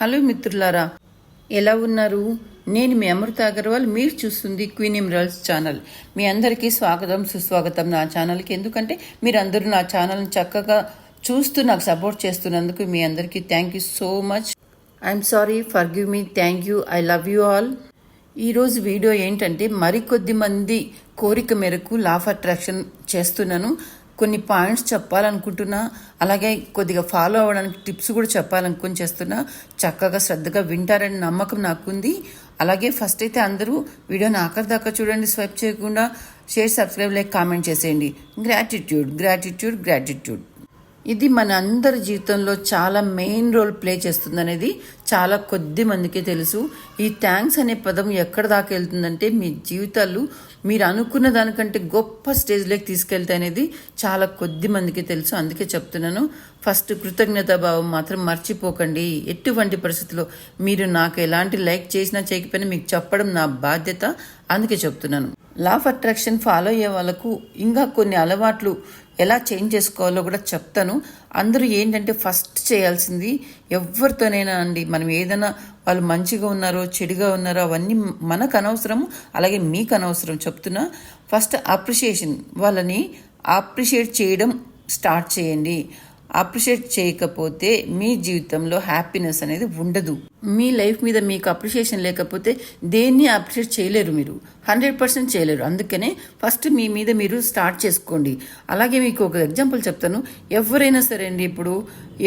Hello మిత్రులారా, ఎలా ఉన్నారు? నేను మీ అమృత అగర్వాల్. మీరు చూస్తుంది క్వీన్ ఎమరాల్డ్స్ ఛానల్. మీ అందరికీ స్వాగతం సుస్వాగతం నా ఛానల్కి. ఎందుకంటే మీరందరూ నా ఛానల్ని చక్కగా చూస్తూ నాకు సపోర్ట్ చేస్తున్నందుకు మీ అందరికీ thank you so much. I'm sorry, forgive me, thank you, I love you all. ఈరోజు వీడియో ఏంటంటే, మరికొద్ది మంది కోరిక మేరకు లా ఆఫ్ అట్రాక్షన్ చేస్తున్నాను. కొన్ని పాయింట్స్ చెప్పాలనుకుంటున్నా, అలాగే కొద్దిగా ఫాలో అవ్వడానికి టిప్స్ కూడా చెప్పాలనుకుని చేస్తున్నా. చక్కగా శ్రద్ధగా వింటారని నమ్మకం నాకుంది. అలాగే ఫస్ట్ అయితే అందరూ వీడియోని ఆఖరి దాకా చూడండి, స్వైప్ చేయకుండా. షేర్, సబ్స్క్రైబ్, లైక్, కామెంట్ చేసేయండి. గ్రాటిట్యూడ్ గ్రాటిట్యూడ్ గ్రాటిట్యూడ్ ఇది మన అందరి జీవితంలో చాలా మెయిన్ రోల్ ప్లే చేస్తుంది అనేది చాలా కొద్ది మందికి తెలుసు. ఈ థ్యాంక్స్ అనే పదం ఎక్కడ దాకా వెళ్తుందంటే, మీ జీవితాలు మీరు అనుకున్న దానికంటే గొప్ప స్టేజ్లోకి తీసుకెళ్తాయి అనేది చాలా కొద్ది మందికి తెలుసు. అందుకే చెప్తున్నాను, ఫస్ట్ కృతజ్ఞతా భావం మాత్రం మర్చిపోకండి. ఎటువంటి పరిస్థితుల్లో మీరు నాకు ఎలాంటి లైక్ చేసినా చేయకపోయినా మీకు చెప్పడం నా బాధ్యత. అందుకే చెప్తున్నాను. లా ఆఫ్ అట్రాక్షన్ ఫాలో అయ్యే వాళ్ళకు ఇంకా కొన్ని అలవాట్లు ఎలా చేంజ్ చేసుకోవాలో కూడా చెప్తాను. అందరూ ఏంటంటే ఫస్ట్ చేయాల్సింది, ఎవరితోనైనా అండి, మనం ఏదైనా వాళ్ళు మంచిగా ఉన్నారో చెడుగా ఉన్నారో అవన్నీ మనకు అనవసరం, అలాగే మీకు అనవసరం. చెప్తున్నా, ఫస్ట్ అప్రిషియేషన్, వాళ్ళని అప్రిషియేట్ చేయడం స్టార్ట్ చేయండి. అప్రిషియేట్ చేయకపోతే మీ జీవితంలో హ్యాపీనెస్ అనేది ఉండదు. మీ లైఫ్ మీద మీకు అప్రిషియేషన్ లేకపోతే దేన్ని అప్రిషియేట్ చేయలేరు, మీరు 100% చేయలేరు. అందుకనే ఫస్ట్ మీ మీద మీరు స్టార్ట్ చేసుకోండి. అలాగే మీకు ఒక ఎగ్జాంపుల్ చెప్తాను. ఎవరైనా సరే అండి, ఇప్పుడు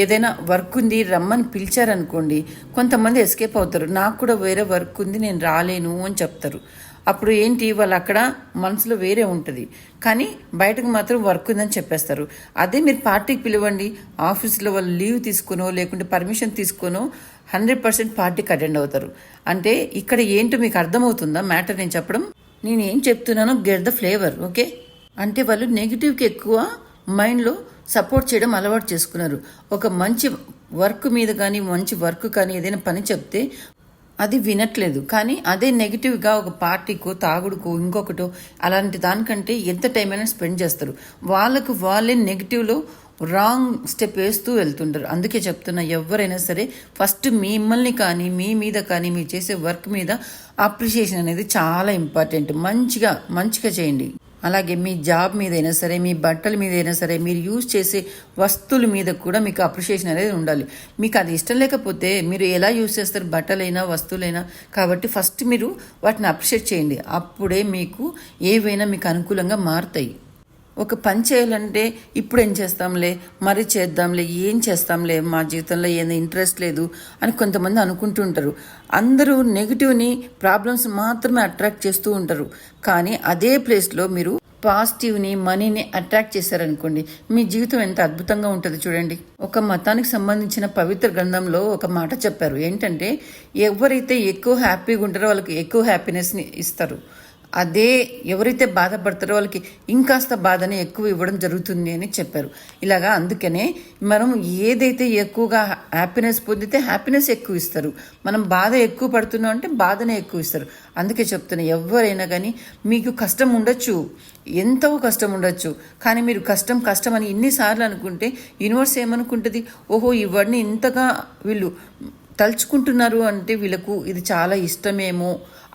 ఏదైనా వర్క్ ఉంది రమ్మని పిలిచారనుకోండి, కొంతమంది ఎస్కేప్ అవుతారు. నాకు కూడా వేరే వర్క్ ఉంది, నేను రాలేను అని చెప్తారు. అప్పుడు ఏంటి, వాళ్ళు అక్కడ మనసులో వేరే ఉంటుంది, కానీ బయటకు మాత్రం వర్క్ ఉందని చెప్పేస్తారు. అదే మీరు పార్టీకి పిలవండి, ఆఫీస్లో వాళ్ళు లీవ్ తీసుకునో లేకుంటే పర్మిషన్ తీసుకునో 100% పార్టీకి అటెండ్ అవుతారు. అంటే ఇక్కడ ఏంటో మీకు అర్థమవుతుందా మ్యాటర్ నేను చెప్పడం? నేను ఏం చెప్తున్నానో గెట్ ద ఫ్లేవర్, ఓకే? అంటే వాళ్ళు నెగిటివ్కి ఎక్కువ మైండ్లో సపోర్ట్ చేయడం అలవాటు చేసుకున్నారు. ఒక మంచి వర్క్ మీద కానీ మంచి వర్క్ కానీ ఏదైనా పని చెప్తే అది వినట్లేదు. కానీ అదే నెగిటివ్గా ఒక పార్టీకో తాగుడుకో ఇంకొకటో అలాంటి దానికంటే ఎంత టైం అయినా స్పెండ్ చేస్తారు. వాళ్ళకు వాళ్ళే నెగిటివ్లో రాంగ్ స్టెప్ వేస్తూ వెళ్తుంటారు. అందుకే చెప్తున్నా, ఎవరైనా సరే ఫస్ట్ మిమ్మల్ని కానీ మీ మీద కానీ మీరు చేసే వర్క్ మీద అప్రిషియేషన్ అనేది చాలా ఇంపార్టెంట్. మంచిగా చేయండి. అలాగే మీ జాబ్ మీద అయినా సరే, మీ బట్టల మీద అయినా సరే, మీరు యూజ్ చేసే వస్తువుల మీద కూడా మీకు అప్రిషియేషన్ అనేది ఉండాలి. మీకు అది ఇష్టం లేకపోతే మీరు ఎలా యూజ్ చేస్తారు, బట్టలైనా వస్తువులైనా? కాబట్టి ఫస్ట్ మీరు వాటిని అప్రిషియేట్ చేయండి. అప్పుడే మీకు ఏవైనా మీకు అనుకూలంగా మారుతాయి. ఒక పని చేయాలంటే ఇప్పుడు ఏం చేస్తాంలే, మరి చేద్దాంలే, ఏం చేస్తాంలే, మా జీవితంలో ఏదో ఇంట్రెస్ట్ లేదు అని కొంతమంది అనుకుంటుంటారు. అందరూ నెగిటివ్ని, ప్రాబ్లమ్స్ మాత్రమే అట్రాక్ట్ చేస్తూ ఉంటారు. కానీ అదే ప్లేస్లో మీరు పాజిటివ్ని, మనీని అట్రాక్ట్ చేశారనుకోండి, మీ జీవితం ఎంత అద్భుతంగా ఉంటుంది చూడండి. ఒక మతానికి సంబంధించిన పవిత్ర గ్రంథంలో ఒక మాట చెప్పారు. ఏంటంటే, ఎవరైతే ఎక్కువ హ్యాపీగా ఉంటారో వాళ్ళకి ఎక్కువ హ్యాపీనెస్ని ఇస్తారు. అదే ఎవరైతే బాధపడతారో వాళ్ళకి ఇంకాస్త బాధని ఎక్కువ ఇవ్వడం జరుగుతుంది అని చెప్పారు. ఇలాగా అందుకనే మనం ఏదైతే ఎక్కువగా హ్యాపీనెస్ పొందితే హ్యాపీనెస్ ఎక్కువ ఇస్తారు, మనం బాధ ఎక్కువ పడుతున్నాం అంటే బాధనే ఎక్కువ ఇస్తారు. అందుకే చెప్తున్నా, ఎవరైనా కానీ మీకు కష్టం ఉండొచ్చు, ఎంతో కష్టం ఉండొచ్చు, కానీ మీరు కష్టం అని ఇన్నిసార్లు అనుకుంటే యూనివర్స్ ఏమనుకుంటుంది, ఓహో ఇవన్నీ ఇంతగా వీళ్ళు తలుచుకుంటున్నారు అంటే వీళ్ళకు ఇది చాలా ఇష్టమేమో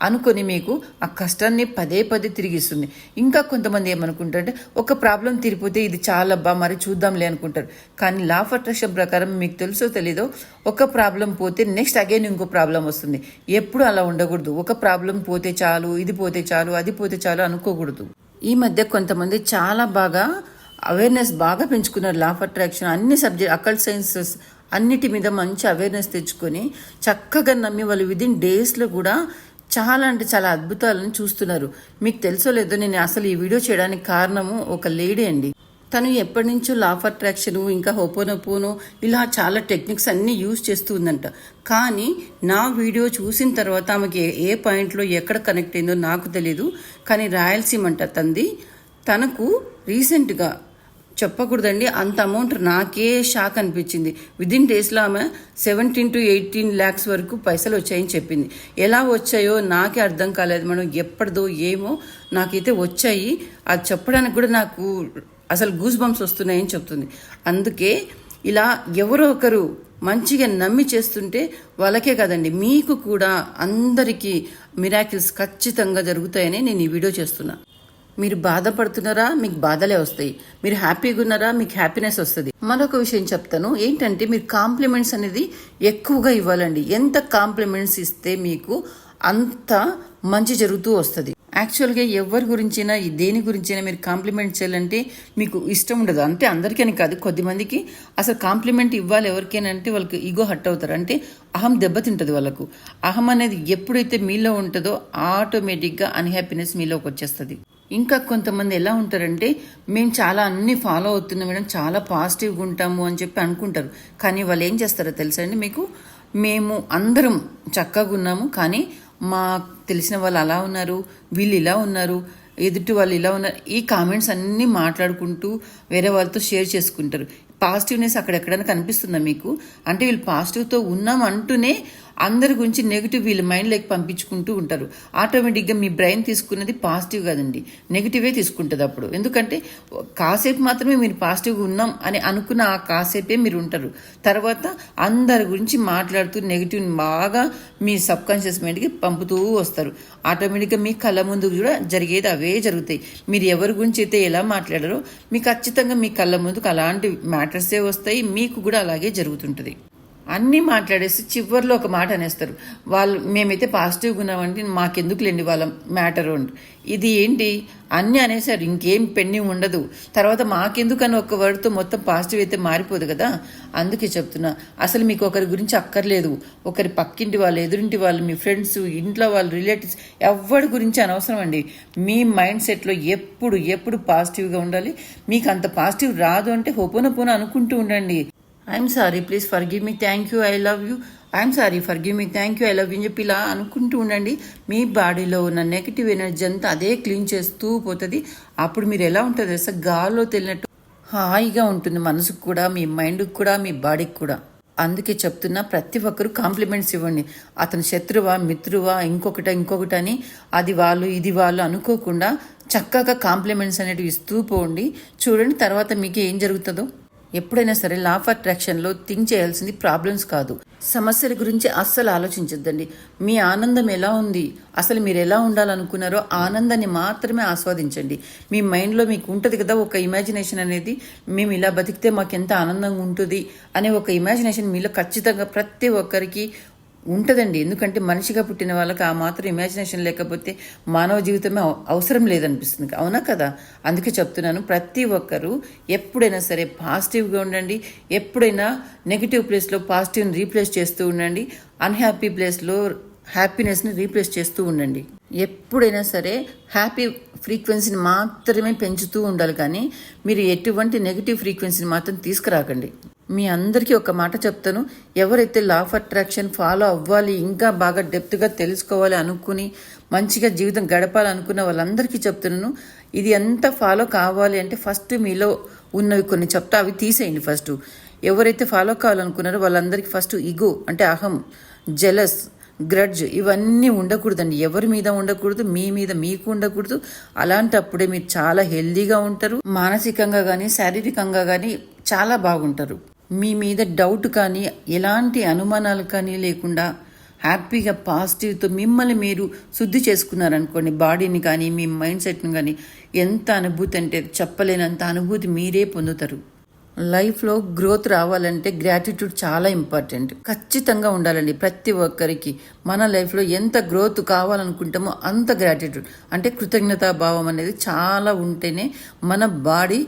అనుకొని మీకు ఆ కష్టాన్ని పదే తిరిగిస్తుంది. ఇంకా కొంతమంది ఏమనుకుంటారంటే, ఒక ప్రాబ్లం తీరిపోతే ఇది చాలా మరి చూద్దాంలే అనుకుంటారు. కానీ లా ఆఫ్ అట్రాక్షన్ ప్రకారం మీకు తెలుసో తెలీదో, ఒక ప్రాబ్లం పోతే నెక్స్ట్ అగైన్ ఇంకో ప్రాబ్లం వస్తుంది. ఎప్పుడు అలా ఉండకూడదు. ఒక ప్రాబ్లం పోతే చాలు, ఇది పోతే చాలు, అది పోతే చాలు అనుకోకూడదు. ఈ మధ్య కొంతమంది చాలా బాగా అవేర్నెస్ పెంచుకున్నారు. లా ఆఫ్ అట్రాక్షన్ అన్ని సబ్జెక్ట్, అకల్ట్ సైన్సెస్ అన్నిటి మీద మంచి అవేర్నెస్ తెచ్చుకొని చక్కగా నమ్మి వాళ్ళు విదిన్ డేస్లో కూడా చాలా అంటే చాలా అద్భుతాలను చూస్తున్నారు. మీకు తెలుసో లేదో, నేను అసలు ఈ వీడియో చేయడానికి కారణము ఒక లేడీ అండి. తను ఎప్పటి నుంచో లా ఆఫ్ అట్రాక్షన్, ఇంకా హోపోనోపోనో ఇలా చాలా టెక్నిక్స్ అన్నీ యూజ్ చేస్తూ ఉందంట. కానీ నా వీడియో చూసిన తర్వాత ఆమెకి ఏ పాయింట్లో ఎక్కడ కనెక్ట్ అయిందో నాకు తెలీదు. కానీ రాయలసీమ అంట తంది. తనకు రీసెంట్గా చెప్పకూడదండి, అంత అమౌంట్ నాకే షాక్ అనిపించింది. విదిన్ డేస్లో ఆమె 17 to 18 lakhs వరకు పైసలు వచ్చాయని చెప్పింది. ఎలా వచ్చాయో నాకే అర్థం కాలేదు మేడం, ఎప్పటిదో ఏమో నాకైతే వచ్చాయి. అది చెప్పడానికి కూడా నాకు అసలు గూస్ బంప్స్ వస్తున్నాయని చెప్తుంది. అందుకే ఇలా ఎవరో ఒకరు మంచిగా నమ్మి చేస్తుంటే వాళ్ళకే కదండి, మీకు కూడా అందరికీ మిరాకిల్స్ ఖచ్చితంగా జరుగుతాయని నేను ఈ వీడియో చేస్తున్నా. మీరు బాధపడుతున్నారా, మీకు బాధలే వస్తాయి. మీరు హ్యాపీగా ఉన్నారా, మీకు హ్యాపీనెస్ వస్తుంది. మరొక విషయం చెప్తాను ఏంటంటే, మీరు కాంప్లిమెంట్స్ అనేది ఎక్కువగా ఇవ్వాలండి. ఎంత కాంప్లిమెంట్స్ ఇస్తే మీకు అంత మంచి జరుగుతూ వస్తుంది. యాక్చువల్గా ఎవరి గురించైనా దేని గురించైనా మీరు కాంప్లిమెంట్ చేయాలంటే మీకు ఇష్టం ఉండదు. అంతే, అందరికీ కాదు, కొద్దిమందికి అసలు కాంప్లిమెంట్ ఇవ్వాలి ఎవరికైనా అంటే వాళ్ళకి ఈగో హర్ట్ అవుతారు. అంటే అహం దెబ్బతింటుంది వాళ్ళకు. అహం అనేది ఎప్పుడైతే మీలో ఉంటుందో ఆటోమేటిక్గా అన్హ్యాపీనెస్ మీలోకి వచ్చేస్తుంది. ఇంకా కొంతమంది ఎలా ఉంటారంటే, మేము చాలా అన్ని ఫాలో అవుతున్నాం మేడం, చాలా పాజిటివ్గా ఉంటాము అని చెప్పి అనుకుంటారు. కానీ వాళ్ళు ఏం చేస్తారో తెలుసా అండి మీకు, మేము అందరం చక్కగా ఉన్నాము కానీ మా తెలిసిన వాళ్ళు అలా ఉన్నారు, వీళ్ళు ఇలా ఉన్నారు, ఎదుటి వాళ్ళు ఇలా ఉన్నారు, ఈ కామెంట్స్ అన్నీ మాట్లాడుకుంటూ వేరే వాళ్ళతో షేర్ చేసుకుంటారు. పాజిటివ్నెస్ అక్కడెక్కడైనా కనిపిస్తుందా మీకు? అంటే వీళ్ళు పాజిటివ్తో ఉన్నాం అంటూనే అందరి గురించి నెగిటివ్ వీళ్ళ మైండ్లోకి పంపించుకుంటూ ఉంటారు. ఆటోమేటిక్గా మీ బ్రెయిన్ తీసుకున్నది పాజిటివ్ కాదండి, నెగిటివే తీసుకుంటుంది అప్పుడు. ఎందుకంటే కాసేపు మాత్రమే మీరు పాజిటివ్గా ఉన్నాం అని అనుకున్న ఆ కాసేపే మీరు ఉంటారు. తర్వాత అందరి గురించి మాట్లాడుతూ నెగిటివ్ బాగా మీ సబ్ కాన్షియస్ మైండ్కి పంపుతూ వస్తారు. ఆటోమేటిక్గా మీ కళ్ళ ముందు కూడా జరిగేది అవే జరుగుతాయి. మీరు ఎవరి గురించి అయితే ఎలా మాట్లాడారో మీకు ఖచ్చితంగా మీ కళ్ళ ముందుకు అలాంటి మ్యాటర్సే వస్తాయి. మీకు కూడా అలాగే జరుగుతుంటుంది. అన్నీ మాట్లాడేసి చివరిలో ఒక మాట అనేస్తారు, వాళ్ళు మేమైతే పాజిటివ్గా ఉన్నామంటే మాకెందుకులేండి వాళ్ళ మ్యాటర్ అండి. ఇది ఏంటి, అన్నీ అనేసారు, ఇంకేం పెండింగ్ ఉండదు. తర్వాత మాకెందుకని ఒక వర్డ్తో మొత్తం పాజిటివ్ అయితే మారిపోదు కదా. అందుకే చెప్తున్నా, అసలు మీకు ఒకరి గురించి అక్కర్లేదు. ఒకరి పక్కింటి వాళ్ళు, ఎదురింటి వాళ్ళు, మీ ఫ్రెండ్స్, ఇంట్లో వాళ్ళు, రిలేటివ్స్, ఎవరి గురించి అనవసరం అండి. మీ మైండ్ సెట్లో ఎప్పుడు పాజిటివ్గా ఉండాలి. మీకు అంత పాజిటివ్ రాదు అంటే హోపోనపోన అనుకుంటూ ఉండండి. I'm sorry, please forgive me, thank you, I love you, I'm sorry, forgive me, thank you, I love you అని చెప్పి ఇలా అనుకుంటూ ఉండండి. మీ బాడీలో ఉన్న నెగిటివ్ ఎనర్జీ అంతా అదే క్లీన్ చేస్తూ పోతుంది. అప్పుడు మీరు ఎలా ఉంటుంది అసలు గాల్లో తెలినట్టు హాయిగా ఉంటుంది, మనసుకు కూడా, మీ మైండ్కి కూడా, మీ బాడీకి కూడా. అందుకే చెప్తున్నా, ప్రతి ఒక్కరు కాంప్లిమెంట్స్ ఇవ్వండి. అతను శత్రువా, మిత్రువా, ఇంకొకటి అని అది వాళ్ళు ఇది వాళ్ళు అనుకోకుండా చక్కగా కాంప్లిమెంట్స్ అనేటివి ఇస్తూ పోండి. చూడండి తర్వాత మీకు ఏం జరుగుతుందో. ఎప్పుడైనా సరే లా ఆఫ్ అట్రాక్షన్లో థింక్ చేయాల్సింది ప్రాబ్లమ్స్ కాదు, సమస్యల గురించి అస్సలు ఆలోచించొద్దండి. మీ ఆనందం ఎలా ఉంది, అసలు మీరు ఎలా ఉండాలనుకున్నారో ఆనందాన్ని మాత్రమే ఆస్వాదించండి. మీ మైండ్లో మీకు ఉంటుంది కదా ఒక ఇమాజినేషన్ అనేది, మేము ఇలా బతికితే మాకు ఎంత ఆనందంగా ఉంటుంది అనే ఒక ఇమాజినేషన్ మీలో ఖచ్చితంగా ప్రతి ఒక్కరికి ఉంటుందండి. ఎందుకంటే మనిషిగా పుట్టిన వాళ్ళకి ఆ మాత్రం ఇమాజినేషన్ లేకపోతే మానవ జీవితమే అవసరం లేదనిపిస్తుంది, అవునా కదా. అందుకే చెప్తున్నాను, ప్రతి ఒక్కరూ ఎప్పుడైనా సరే పాజిటివ్గా ఉండండి. ఎప్పుడైనా నెగిటివ్ ప్లేస్లో పాజిటివ్ని రీప్లేస్ చేస్తూ ఉండండి. అన్హ్యాపీ ప్లేస్లో హ్యాపీనెస్ని రీప్లేస్ చేస్తూ ఉండండి. ఎప్పుడైనా సరే హ్యాపీ ఫ్రీక్వెన్సీని మాత్రమే పెంచుతూ ఉండాలి, కానీ మీరు ఎటువంటి నెగిటివ్ ఫ్రీక్వెన్సీని మాత్రం తీసుకురాకండి. మీ అందరికీ ఒక మాట చెప్తాను, ఎవరైతే లా ఆఫ్ అట్రాక్షన్ ఫాలో అవ్వాలి, ఇంకా బాగా డెప్త్గా తెలుసుకోవాలి అనుకుని మంచిగా జీవితం గడపాలనుకున్న వాళ్ళందరికీ చెప్తున్నాను, ఇది ఎంత ఫాలో కావాలి అంటే ఫస్ట్ మీలో ఉన్నవి కొన్ని చెప్తా, అవి తీసేయండి. ఫస్ట్ ఎవరైతే ఫాలో కావాలనుకున్నారో వాళ్ళందరికీ ఫస్ట్ ఈగో అంటే అహం, జెలస్, గ్రడ్జ్ ఇవన్నీ ఉండకూడదండి. ఎవరి మీద ఉండకూడదు, మీ మీద మీకు ఉండకూడదు. అలాంటప్పుడే మీరు చాలా హెల్దీగా ఉంటారు, మానసికంగా కానీ శారీరకంగా కానీ చాలా బాగుంటారు. మీ మీద డౌట్ కానీ ఎలాంటి అనుమానాలు కానీ లేకుండా హ్యాపీగా పాజిటివ్తో మిమ్మల్ని మీరు శుద్ధి చేసుకున్నారనుకోండి, బాడీని కానీ మీ మైండ్ సెట్ని కానీ, ఎంత అనుభూతి అంటే చెప్పలేనంత అనుభూతి మీరే పొందుతారు. లైఫ్లో గ్రోత్ రావాలంటే గ్రాటిట్యూడ్ చాలా ఇంపార్టెంట్, ఖచ్చితంగా ఉండాలండి ప్రతి ఒక్కరికి. మన లైఫ్లో ఎంత గ్రోత్ కావాలనుకుంటామో అంత గ్రాటిట్యూడ్ అంటే కృతజ్ఞతా భావం అనేది చాలా ఉంటేనే మన బాడీ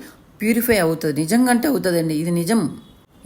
ప్యూరిఫై అవుతుంది. నిజంగా అంటే అవుతుందండి, ఇది నిజం.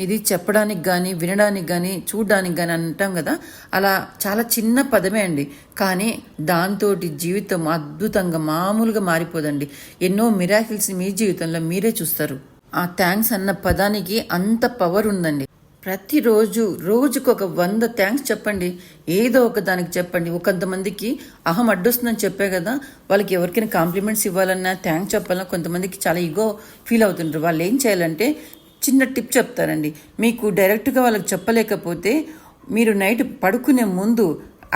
ఇది చెప్పడానికి కానీ వినడానికి కానీ చూడడానికి కానీ అంటాం కదా, అలా చాలా చిన్న పదమే అండి, కానీ దాంతో జీవితం అద్భుతంగా మామూలుగా మారిపోదండి. ఎన్నో మిరాకిల్స్ మీ జీవితంలో మీరే చూస్తారు. ఆ థ్యాంక్స్ అన్న పదానికి అంత పవర్ ఉందండి. ప్రతిరోజు రోజుకొక 100 థ్యాంక్స్ చెప్పండి, ఏదో ఒక దానికి చెప్పండి. కొంతమందికి అహం అడ్డొస్తుందని చెప్పే కదా, వాళ్ళకి ఎవరికైనా కాంప్లిమెంట్స్ ఇవ్వాలన్నా థ్యాంక్స్ చెప్పాలన్నా కొంతమందికి చాలా ఈగో ఫీల్ అవుతుంటారు. వాళ్ళు ఏం చేయాలంటే చిన్న టిప్ చెప్తారండి. మీకు డైరెక్ట్గా వాళ్ళకి చెప్పలేకపోతే మీరు నైట్ పడుకునే ముందు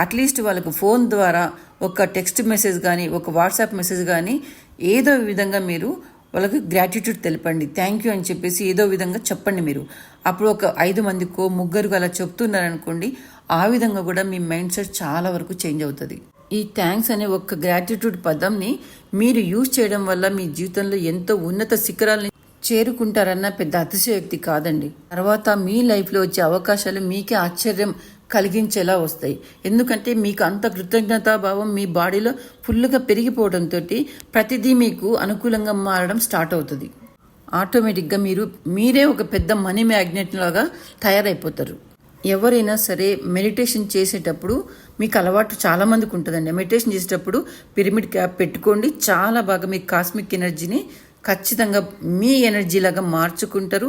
అట్లీస్ట్ వాళ్ళకు ఫోన్ ద్వారా ఒక టెక్స్ట్ మెసేజ్ కానీ ఒక వాట్సాప్ మెసేజ్ కానీ ఏదో విధంగా మీరు వాళ్ళకి గ్రాటిట్యూడ్ తెలపండి, థ్యాంక్ యూ అని చెప్పేసి ఏదో విధంగా చెప్పండి మీరు. అప్పుడు ఒక 5 మందికో 3 అలా చెప్తున్నారనుకోండి, ఆ విధంగా కూడా మీ మైండ్ సెట్ చాలా వరకు చేంజ్ అవుతుంది. ఈ థ్యాంక్స్ అనే ఒక్క గ్రాటిట్యూడ్ పదంని మీరు యూజ్ చేయడం వల్ల మీ జీవితంలో ఎంతో ఉన్నత శిఖరాల్ని చేరుకుంటారన్న పెద్ద అతిశయోక్తి కాదండి. తర్వాత మీ లైఫ్లో వచ్చే అవకాశాలు మీకే ఆశ్చర్యం కలిగించేలా వస్తాయి. ఎందుకంటే మీకు అంత కృతజ్ఞతాభావం మీ బాడీలో ఫుల్గా పెరిగిపోవడంతో ప్రతిదీ మీకు అనుకూలంగా మారడం స్టార్ట్ అవుతుంది. ఆటోమేటిక్గా మీరే ఒక పెద్ద మనీ మ్యాగ్నెట్ లాగా తయారైపోతారు. ఎవరైనా సరే మెడిటేషన్ చేసేటప్పుడు మీకు అలవాటు చాలా మందికి ఉంటుందండి. మెడిటేషన్ చేసేటప్పుడు పిరమిడ్ క్యాప్ పెట్టుకోండి. చాలా బాగా మీ కాస్మిక్ ఎనర్జీని ఖచ్చితంగా మీ ఎనర్జీ లాగా మార్చుకుంటారు.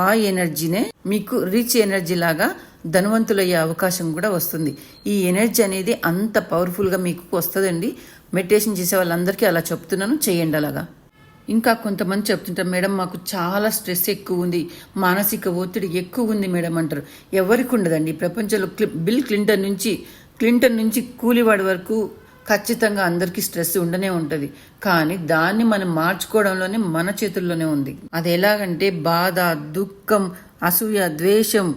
ఆ ఎనర్జీనే మీకు రిచ్ ఎనర్జీ లాగా ధనవంతులయ్యే అవకాశం కూడా వస్తుంది. ఈ ఎనర్జీ అనేది అంత పవర్ఫుల్గా మీకు వస్తుందండి. మెడిటేషన్ చేసే వాళ్ళందరికీ అలా చెప్తున్నాను, చేయండి అలాగా. ఇంకా కొంతమంది చెప్తుంటారు, మేడం మాకు చాలా స్ట్రెస్ ఎక్కువ ఉంది, మానసిక ఒత్తిడి ఎక్కువ ఉంది మేడం అంటారు. ఎవరికి ఉండదండి. ప్రపంచంలో బిల్ క్లింటన్ నుంచి కూలివాడి వరకు ఖచ్చితంగా అందరికీ స్ట్రెస్ ఉండనే ఉంటుంది. కానీ దాన్ని మనం మార్చుకోవడంలోనే మన చేతుల్లోనే ఉంది. అది ఎలాగంటే బాధ, దుఃఖం, అసూయ, ద్వేషం,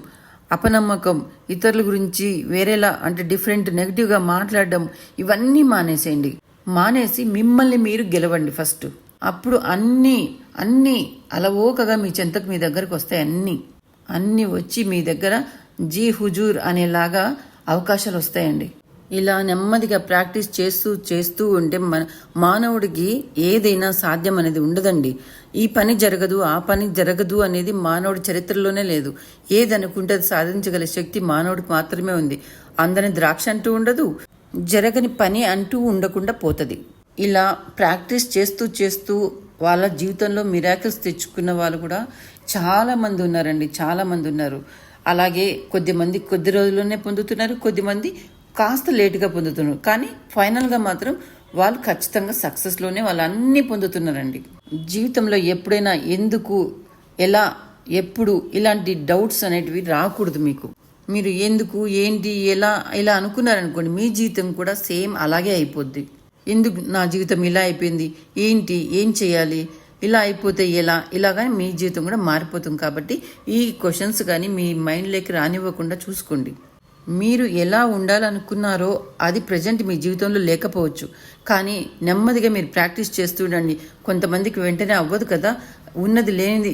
అపనమ్మకం, ఇతరుల గురించి వేరేలా అంటే డిఫరెంట్ నెగిటివ్గా మాట్లాడడం, ఇవన్నీ మానేసేయండి. మానేసి మిమ్మల్ని మీరు గెలవండి ఫస్ట్. అప్పుడు అన్నీ అలవోకగా మీ చెంతకు మీ దగ్గరకు వస్తాయి. అన్నీ వచ్చి మీ దగ్గర జీ హుజూర్ అనేలాగా అవకాశాలు వస్తాయండి. ఇలా నెమ్మదిగా ప్రాక్టీస్ చేస్తూ ఉంటే మానవుడికి ఏదైనా సాధ్యం అనేది ఉండదండి. ఈ పని జరగదు, ఆ పని జరగదు అనేది మానవుడి చరిత్రలోనే లేదు. ఏదనుకుంటే అది సాధించగల శక్తి మానవుడికి మాత్రమే ఉంది. అందరిని ద్రాక్ష అంటూ ఉండదు, జరగని పని అంటూ ఉండకుండా పోతుంది. ఇలా ప్రాక్టీస్ చేస్తూ వాళ్ళ జీవితంలో మిరాకిల్స్ తెచ్చుకున్న వాళ్ళు కూడా చాలా మంది ఉన్నారండి. చాలా మంది ఉన్నారు. అలాగే కొద్ది రోజుల్లోనే పొందుతున్నారు, కొద్దిమంది కాస్త లేటుగా పొందుతున్నారు. కానీ ఫైనల్గా మాత్రం వాళ్ళు ఖచ్చితంగా సక్సెస్లోనే వాళ్ళు అన్నీ పొందుతున్నారండి. జీవితంలో ఎప్పుడైనా ఎందుకు, ఎలా, ఎప్పుడు ఇలాంటి డౌట్స్ అనేటివి రాకూడదు మీకు. మీరు ఎందుకు, ఏంటి, ఎలా ఇలా అనుకున్నారనుకోండి, మీ జీవితం కూడా సేమ్ అలాగే అయిపోద్ది. ఎందుకు నా జీవితం ఇలా అయిపోయింది, ఏంటి, ఏం చేయాలి, ఇలా అయిపోతే ఎలా, ఇలాగానే మీ జీవితం కూడా మారిపోతుంది. కాబట్టి ఈ క్వశ్చన్స్ కానీ మీ మైండ్లోకి రానివ్వకుండా చూసుకోండి. మీరు ఎలా ఉండాలనుకున్నారో అది ప్రజెంట్ మీ జీవితంలో లేకపోవచ్చు. కానీ నెమ్మదిగా మీరు ప్రాక్టీస్ చేస్తూ ఉండండి. కొంతమందికి వెంటనే అవ్వదు కదా, ఉన్నది లేనిది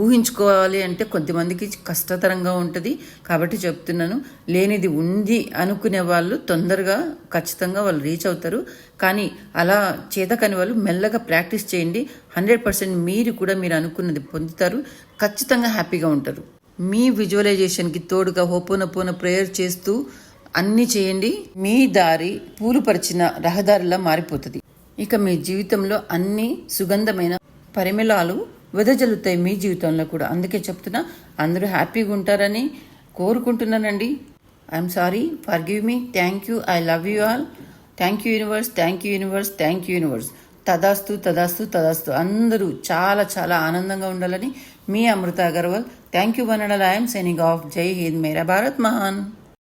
ఊహించుకోవాలి అంటే కొంతమందికి కష్టతరంగా ఉంటుంది. కాబట్టి చెప్తున్నాను, లేనిది ఉంది అనుకునే వాళ్ళు తొందరగా ఖచ్చితంగా వాళ్ళు రీచ్ అవుతారు. కానీ అలా చేతకని వాళ్ళు మెల్లగా ప్రాక్టీస్ చేయండి. 100% మీరు కూడా మీరు అనుకున్నది పొందుతారు. ఖచ్చితంగా హ్యాపీగా ఉంటారు. మీ విజువలైజేషన్కి తోడుగా హోపోనోపోనో ప్రేయర్ చేస్తూ అన్నీ చేయండి. మీ దారి పూలుపరిచిన రహదారిలా మారిపోతుంది. ఇక మీ జీవితంలో అన్ని సుగంధమైన పరిమళాలు వెదజల్లుతాయి మీ జీవితంలో కూడా. అందుకే చెప్తున్నా, అందరూ హ్యాపీగా ఉంటారని కోరుకుంటున్నానండి. I'm sorry, forgive me, thank you, I love you all. Thank you universe, thank you universe, thank you universe. తదాస్తు తదాస్తు తదాస్తు. అందరూ చాలా చాలా ఆనందంగా ఉండాలని మీ Amrutha Agarwal. Thank you one and all. I'm signing off. Jai Hind, మేరా భారత్ మహాన్.